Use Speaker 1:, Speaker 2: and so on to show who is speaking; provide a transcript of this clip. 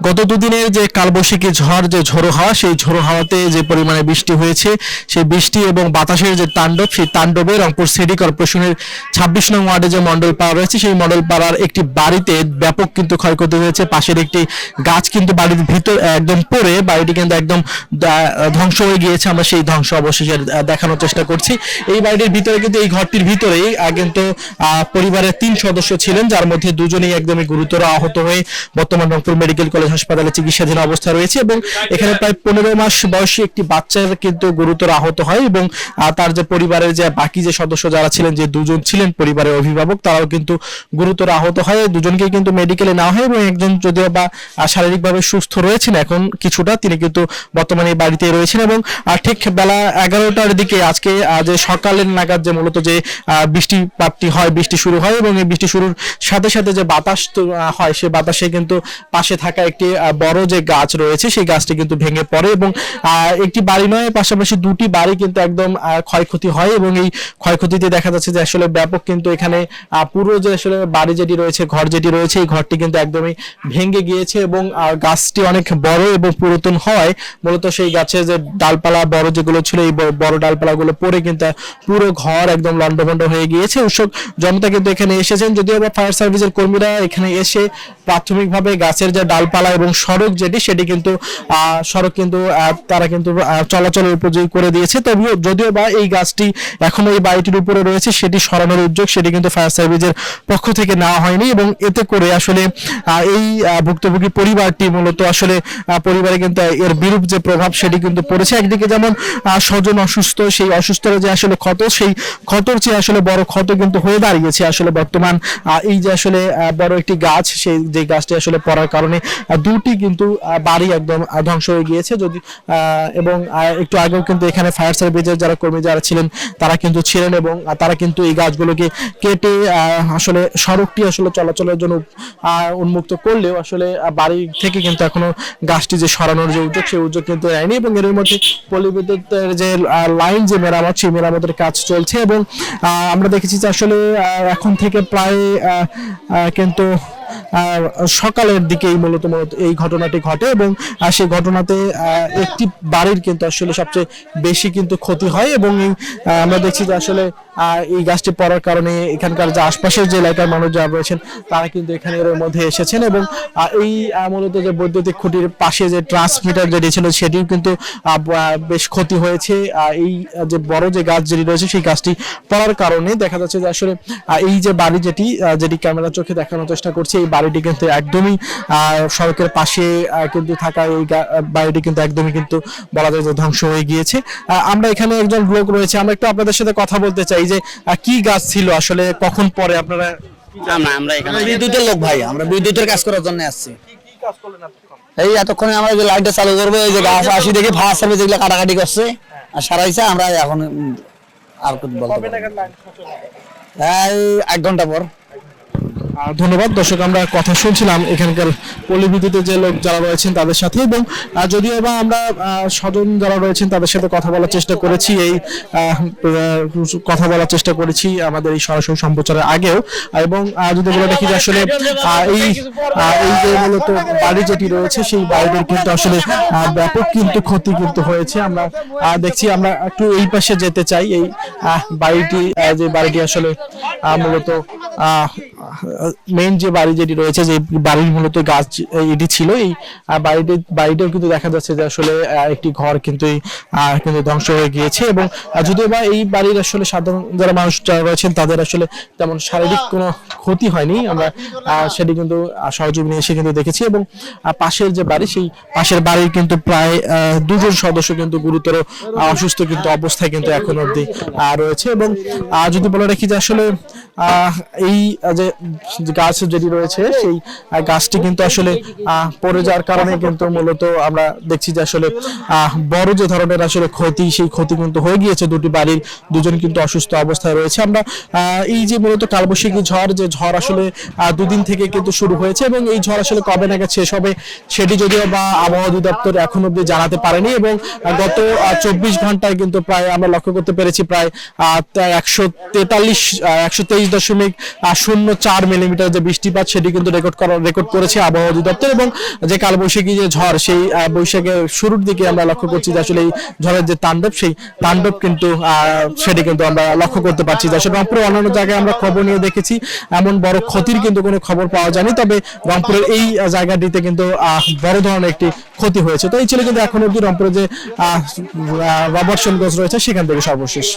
Speaker 1: গত দুদিনের যে কালবৈশাখী ঝড় যে ঝোড়ো হাওয়া সেই ঝোড়ো হাওয়াতে যে পরিমাণে বৃষ্টি হয়েছে সেই বৃষ্টি এবং বাতাসের যে তাণ্ডব সেই তাণ্ডবে রংপুর সিটি কর্পোরেশনের ২৬ নং ওয়ার্ডে যে মণ্ডল পাড়া রয়েছে সেই মণ্ডল পাড়ার একটি বাড়িতে ব্যাপক কিন্তু ক্ষয়ক্ষতি হয়েছে। পাশের একটি গাছ কিন্তু বাড়ির ভিতর একদম পড়ে বাড়িটি কিন্তু একদম ধ্বংস হয়ে গিয়েছে। আমরা সেই ধ্বংস অবশেষে দেখানোর চেষ্টা করছি। এই বাড়িটির ভিতরে কিন্তু এই ঘরটির ভিতরেই কিন্তু পরিবারের ৩ সদস্য ছিলেন, যার মধ্যে দুজনেই একদমই গুরুতর আহত হয়ে বর্তমান রংপুর মেডিকেল কলেজ হাসপাতালে চিকিৎসাধীন অবস্থা রয়েছে এবং এখানে প্রায় ১৫ মাস বয়সী একটি বাচ্চার কিন্তু গুরুতর আহত হয় এবং তার যে পরিবারের যে বাকি যে সদস্য যারা ছিলেন, যে দুজন ছিলেন পরিবারের অভিভাবক, তারাও কিন্তু গুরুতর আহত হয়। দুজনকে কিন্তু মেডিকেলে নেওয়া হয় এবং একজন যদিও বা শারীরিকভাবে সুস্থ রয়েছেন এখন কিছুটা, তিনি কিন্তু বর্তমানে বাড়িতে রয়েছেন এবং ঠিক বেলা ১১টার দিকে আজকে যে সকালের নাগাদ যে মূলত যে বৃষ্টিপাতটি হয়, বৃষ্টি শুরু হয় এবং এই বৃষ্টি শুরুর সাথে সাথে যে বাতাস হয় সেই বাতাসে কিন্তু পাশে থাকা একটি বড় যে গাছ রয়েছে সেই গাছটি কিন্তু ভেঙে পড়ে এবং একটি বাড়ি নয়, পাশাপাশি দুটি বাড়ি কিন্তু একদম ক্ষয়ক্ষতি হয় এবং এই ক্ষয়ক্ষতিতে দেখা যাচ্ছে যে আসলে ব্যাপক কিন্তু এখানে পুরো যে আসলে বাড়ি যেটি রয়েছে, ঘর যেটি রয়েছে, এই ঘরটি কিন্তু একদমই ভেঙে গিয়েছে এবং গাছটি অনেক বড় এবং পুরাতন হয় মূলত সেই গাছের যে ডালপালা বড় যেগুলো ছিল এই বড় ডালপালাগুলো পড়ে কিন্তু পুরো ঘর একদম লন্ডভন্ড হয়ে গিয়েছে। উৎসুক জনতা কিন্তু এখানে এসেছেন, যদিও বা ফায়ার সার্ভিসের কর্মীরা এখানে এসে প্রাথমিকভাবে গাছের যে ডালপালা এবং সড়ক যেটি সেটি কিন্তু সড়ক কিন্তু তারা কিন্তু চলাচলের উপযোগী করে দিয়েছে। তবুও যদিও বা এই গাছটি এখনো এই বাড়িটির উপরে রয়েছে, সেটি সরানোর উদ্যোগ সেটি কিন্তু ফায়ার সার্ভিসের পক্ষ থেকে নেওয়া হয়নি এবং এতে করে আসলে এই ভুক্তভোগী পরিবারটি মূলত আসলে পরিবারে কিন্তু এর বিরূপ যে প্রভাব সেটি কিন্তু পড়েছে। একদিকে যেমন স্বজন অসুস্থ, সেই অসুস্থতার যে আসলে ক্ষত, সেই ক্ষতর চেয়ে আসলে বড় ক্ষত কিন্তু হয়ে দাঁড়িয়েছে আসলে বর্তমান এই যে আসলে বড় একটি গাছ, সেই যে গাছটি আসলে পড়ার কারণে দুটি কিন্তু বাড়ি একদম ধ্বংস হয়ে গিয়েছে। যদি এবং একটু আগেও কিন্তু এখানে ফায়ার সার্ভিসের যারা কর্মী যারা ছিলেন তারা কিন্তু ছিলেন এবং তারা কিন্তু এই গাছগুলোকে কেটে আসলে সড়কটি আসলে চলাচলের জন্য উন্মুক্ত করলেও আসলে বাড়ি থেকে কিন্তু এখনো গাছটি যে সরানোর যে উদ্যোগ সেই উদ্যোগ কিন্তু নেয়নি এবং এর মধ্যে পল্লী বিদ্যুতের যে লাইন যে মেরামত সেই মেরামতের কাজ চলছে এবং আমরা দেখেছি যে আসলে এখন থেকে প্রায় কিন্তু সকালের দিকেই মূলত এই ঘটনাটি ঘটে এবং সেই ঘটনাতে একটি বাড়ির কিন্তু আসলে সবচেয়ে বেশি কিন্তু ক্ষতি হয় এবং আমরা দেখছি যে আসলে এই গাছটি পড়ার কারণে এখানকার যে আশপাশের যে এলাকার মানুষ যারা রয়েছেন তারা কিন্তু এখানে এর মধ্যে এসেছেন এবং এই মূলত যে বৈদ্যুতিক খুঁটির পাশে যে ট্রান্সমিটার যেটি ছিল সেটিও কিন্তু বেশ ক্ষতি হয়েছে। এই যে বড় যে গাছ যেটি রয়েছে সেই গাছটি পড়ার কারণে দেখা যাচ্ছে যে আসলে এই যে বাড়ি যেটি ক্যামেরা চোখে দেখানোর চেষ্টা করছে, এই বাড়িটি কিন্তু একদমই সড়কের পাশে কিন্তু থাকা এই বাড়িটি কিন্তু একদমই কিন্তু বলা যায় যে ধ্বংস হয়ে গিয়েছে। আমরা এখানে একজন লোক রয়েছে, আমরা একটু আপনাদের সাথে কথা বলতে চাই যে কি গাছ ছিল আসলে, কখন পরে আপনারা?
Speaker 2: আমরা এখানে বিদ্যুতের লোক ভাই, আমরা বিদ্যুতের কাজ করার জন্য আসছি। এই এতক্ষণে আমরা যে লাইটটা চালু করবো, এই যে গাছ আসি দেখি ফায়ার সার্ভিস যেগুলো কাটাকাটি করছে আর সারাইছে, আমরা এখন আর কিছু বলতে পারি না। 1 ঘন্টা পর।
Speaker 1: ধন্যবাদ। দর্শক, আমরা কথা শুনছিলাম এখানকার পল্লী বিদ্যুতের যে লোক যারা রয়েছেন তাদের সাথে এবং যদিও বা আমরা স্বজন যারা রয়েছেন তাদের সাথে কথা বলার চেষ্টা করেছি, এই কথা বলার চেষ্টা করেছি আমাদের এই সরাসরি সম্প্রচারের আগেও এবং যদি বলে দেখি যে আসলে এই যে মূলত বাড়ি যেটি রয়েছে সেই বাড়িটির কিন্তু আসলে ব্যাপক কিন্তু ক্ষতি কিন্তু হয়েছে। আমরা দেখছি, আমরা একটু এই পাশে যেতে চাই। এই বাড়িটি যে বাড়িটি আসলে মূলত মেইন যে বাড়ি যেটি রয়েছে, যে বাড়ির মূলত গাছ এটি ছিল, এই বাড়িটাও কিন্তু দেখা যাচ্ছে যে আসলে একটি ঘর কিন্তু ধ্বংস হয়ে গিয়েছে এবং যদিও বা এই বাড়ির আসলে সাধারণ যারা মানুষ যারা রয়েছেন তাদের আসলে তেমন শারীরিক কোনো ক্ষতি হয়নি, আমরা সেটি কিন্তু সহযোগী এসে কিন্তু দেখেছি এবং পাশের যে বাড়ি সেই পাশের বাড়ির কিন্তু প্রায় 2 জন সদস্য কিন্তু গুরুতর অসুস্থ কিন্তু অবস্থায় কিন্তু এখন অবধি রয়েছে এবং যদি বলে রাখি যে আসলে এই যে গাছ যেটি রয়েছে সেই গাছটি কিন্তু আসলে পড়ে যাওয়ার কারণে কিন্তু মূলত আমরা দেখছি যে আসলে বড় যে ধরনের আসলে ক্ষতি, সেই ক্ষতি কিন্তু হয়ে গিয়েছে। দুটি বাড়ির দুজন কিন্তু অসুস্থ অবস্থায় রয়েছে। আমরা এই যে মূলত কালবৈশাখী ঝড়, যে ঝড় আসলে 2 দিন থেকে কিন্তু শুরু হয়েছে এবং এই ঝড় আসলে কবে নাগাদ শেষ হবে সেটি যদিও বা আবহাওয়া অধিদপ্তর এখন অব্দি জানাতে পারেনি এবং গত 24 ঘন্টায় কিন্তু প্রায় আমরা লক্ষ্য করতে পেরেছি প্রায় 123.04 মিলিমিটার যে বৃষ্টিপাত সেটি কিন্তু রেকর্ড করেছে আবহাওয়া অধিদপ্তর। এবং যে কালবৈশাখী যে ঝড় সেই বৈশাখের শুরুর দিকে আমরা লক্ষ্য করছি যে আসলে এই ঝড়ের যে তাণ্ডব সেই তাণ্ডব কিন্তু সেটি কিন্তু আমরা লক্ষ্য করতে পারছি। আসলে রংপুরের অন্যান্য জায়গায় আমরা খবর নিয়ে দেখেছি এমন বড় ক্ষতির কিন্তু কোনো খবর পাওয়া যায়নি, তবে রংপুরের এই জায়গাটিতে কিন্তু বড় ধরনের একটি ক্ষতি হয়েছে। তো এই ছিল কিন্তু এখন অব্দি রংপুরে যে রবার্টসন গঞ্জ রয়েছে সেখান থেকে সর্বশেষ।